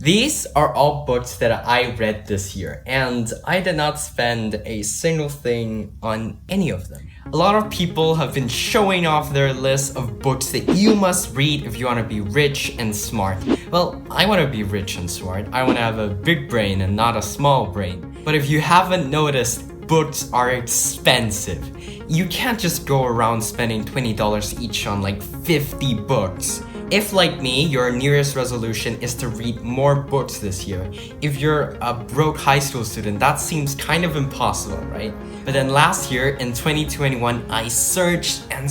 These are all books that I read this year, and I did not spend a single thing on any of them. A lot of people have been showing off their list of books that you must read if you want to be rich and smart. Well, I want to be rich and smart. I want to have a big brain and not a small brain. But if you haven't noticed, books are expensive. You can't just go around spending $20 each on like 50 books. If, like me, your New Year's resolution is to read more books this year, if you're a broke high school student, that seems kind of impossible, right? But then last year, in 2021, I searched and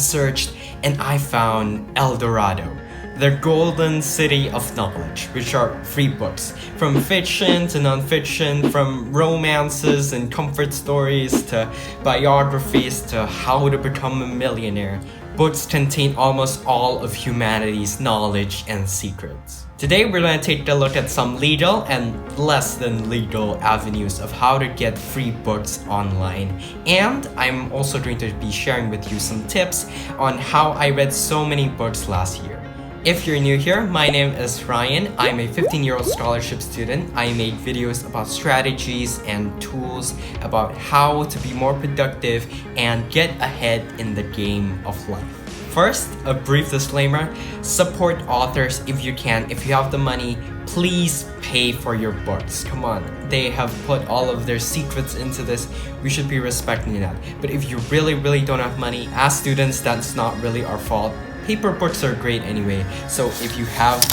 I found El Dorado, the golden city of knowledge, which are free books. From fiction to non-fiction, from romances and comfort stories to biographies to how to become a millionaire. Books contain almost all of humanity's knowledge and secrets. Today we're going to take a look at some legal and less than legal avenues of how to get free books online. And I'm also going to be sharing with you some tips on how I read so many books last year. If you're new here, my name is Ryan. I'm a 15-year-old scholarship student. I make videos about strategies and tools about how to be more productive and get ahead in the game of life. First, a brief disclaimer: support authors if you can. If you have the money, please pay for your books. Come on, they have put all of their secrets into this. We should be respecting that. But if you really don't have money, as students, that's not really our fault. Paper books are great anyway, so if you have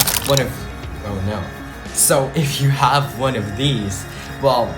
one of these, well,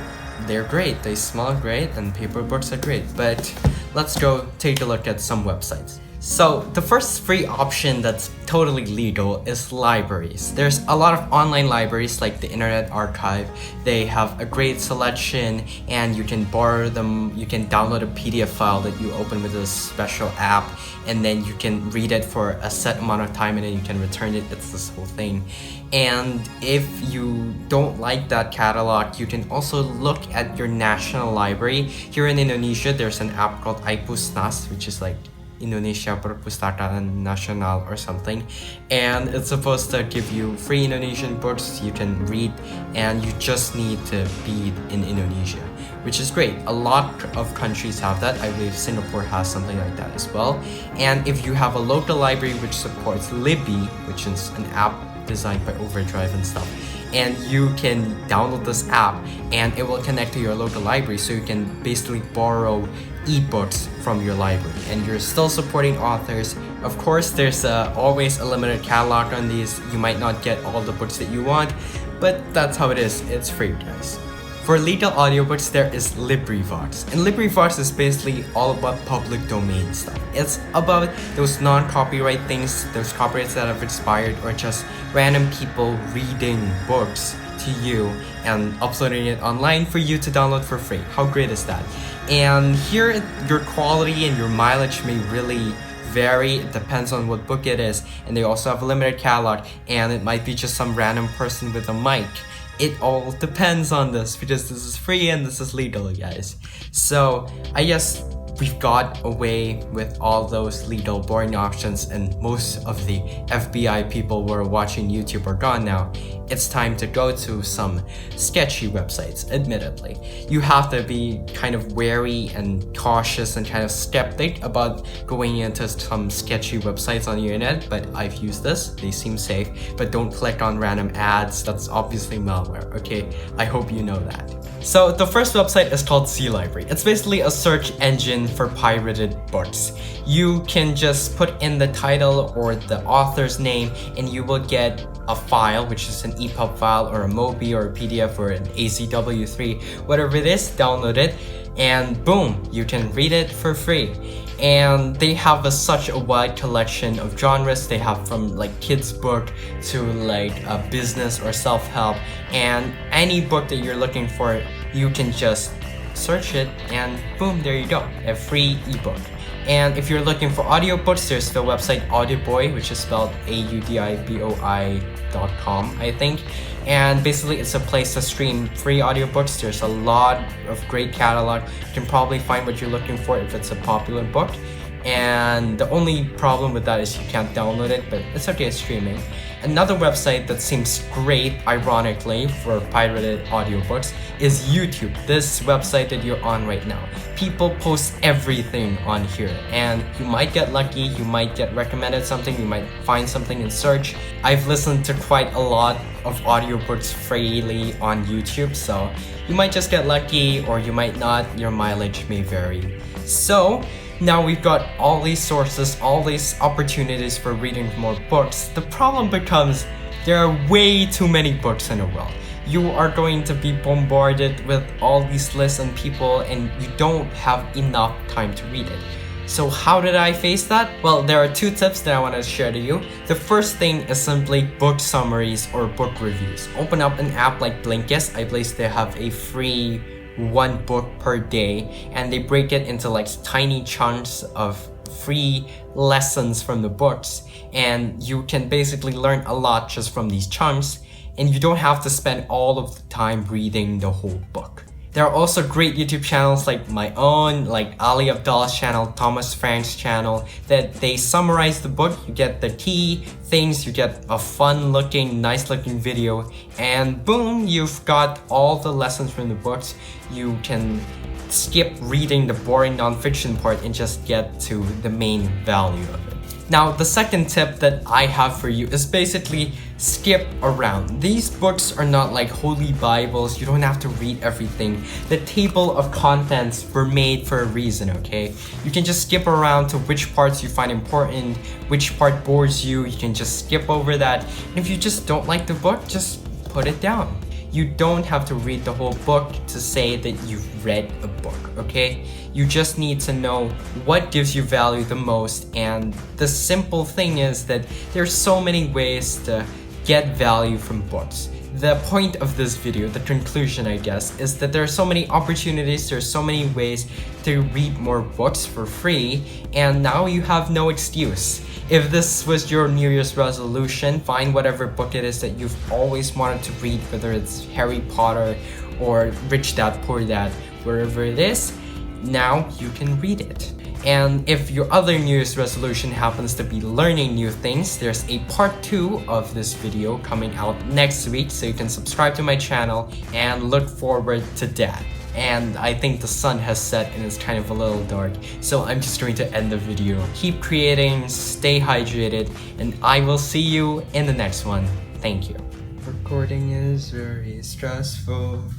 they're great. They smell great and paper books are great. But let's go take a look at some websites. So the first free option that's totally legal is libraries. There's a lot of online libraries like the Internet Archive. They have a great selection and you can borrow them. You can download a PDF file that you open with a special app, and then you can read it for a set amount of time and then you can return it. It's this whole thing. And if you don't like that catalog, you can also look at your national library. Here in Indonesia, there's an app called iPusnas, which is like Indonesia Perpustakaan Nasional or something, and it's supposed to give you free Indonesian books you can read, and you just need to be in Indonesia, which is great. A lot of countries have that. I believe Singapore has something like that as well. And if you have a local library which supports Libby, which is an app designed by Overdrive and stuff, and you can download this app and it will connect to your local library, so you can basically borrow ebooks from your library and you're still supporting authors. Of course, there's always a limited catalog on these. You might not get all the books that you want, but that's how it is. It's free, guys. For legal audiobooks, there is LibriVox. And LibriVox is basically all about public domain stuff. It's about those non-copyright things, those copyrights that have expired, or just random people reading books to you and uploading it online for you to download for free. How great is that? And here, your quality and your mileage may really vary. It depends on what book it is. And they also have a limited catalog, and it might be just some random person with a mic. It all depends on this, because this is free and this is legal, guys. So I guess we've got away with all those legal boring options, and most of the FBI people who are watching YouTube are gone now. It's time to go to some sketchy websites, admittedly. You have to be kind of wary and cautious and kind of skeptic about going into some sketchy websites on the internet, but I've used this. They seem safe, but don't click on random ads. That's obviously malware, okay? I hope you know that. So the first website is called C Library. It's basically a search engine for pirated books. You can just put in the title or the author's name and you will get a file, which is an EPUB file or a MOBI or a PDF or an AZW3, whatever it is, download it, and boom, you can read it for free. And they have such a wide collection of genres. They have from like kids book to like a business or self-help, and any book that you're looking for, you can just search it and boom, there you go, a free ebook. And if you're looking for audiobooks, there's the website Audiboy, which is spelled AUDIBOI.com, I think. And basically, it's a place to stream free audiobooks. There's a lot of great catalog. You can probably find what you're looking for if it's a popular book. and the only problem with that is you can't download it, but it's okay, it's streaming. Another website that seems great, ironically, for pirated audiobooks is YouTube. This website that you're on right now. People post everything on here, and you might get lucky, you might get recommended something, you might find something in search. I've listened to quite a lot of audiobooks freely on YouTube, so you might just get lucky or you might not, your mileage may vary. So now we've got all these sources, all these opportunities for reading more books. The problem becomes there are way too many books in the world. You are going to be bombarded with all these lists and people, and you don't have enough time to read it. So how did I face that? Well, there are 2 tips that I want to share to you. The first thing is simply book summaries or book reviews. Open up an app like Blinkist. I believe they have a free 1 book per day, and they break it into like tiny chunks of free lessons from the books, and you can basically learn a lot just from these chunks, and you don't have to spend all of the time reading the whole book. There are also great YouTube channels like my own, like Ali Abdallah's channel, Thomas Frank's channel, that they summarize the book. You get the key things, you get a fun looking, nice looking video, and boom, you've got all the lessons from the books. You can skip reading the boring nonfiction part and just get to the main value of it. Now, the second tip that I have for you is basically skip around. These books are not like holy Bibles. You don't have to read everything. The table of contents were made for a reason, okay? You can just skip around to which parts you find important, which part bores you. You can just skip over that. And if you just don't like the book, just put it down. You don't have to read the whole book to say that you've read a book, okay? You just need to know what gives you value the most, and the simple thing is that there's so many ways to get value from books. The point of this video, the conclusion I guess, is that there are so many opportunities, there's so many ways to read more books for free, and now you have no excuse. If this was your New Year's resolution, find whatever book it is that you've always wanted to read, whether it's Harry Potter or Rich Dad Poor Dad, wherever it is, now you can read it. And if your other New Year's resolution happens to be learning new things, there's a part 2 of this video coming out next week, so you can subscribe to my channel and look forward to that. And I think the sun has set and it's kind of a little dark, so I'm just going to end the video. Keep creating, stay hydrated, and I will see you in the next one. Thank you. Recording is very stressful.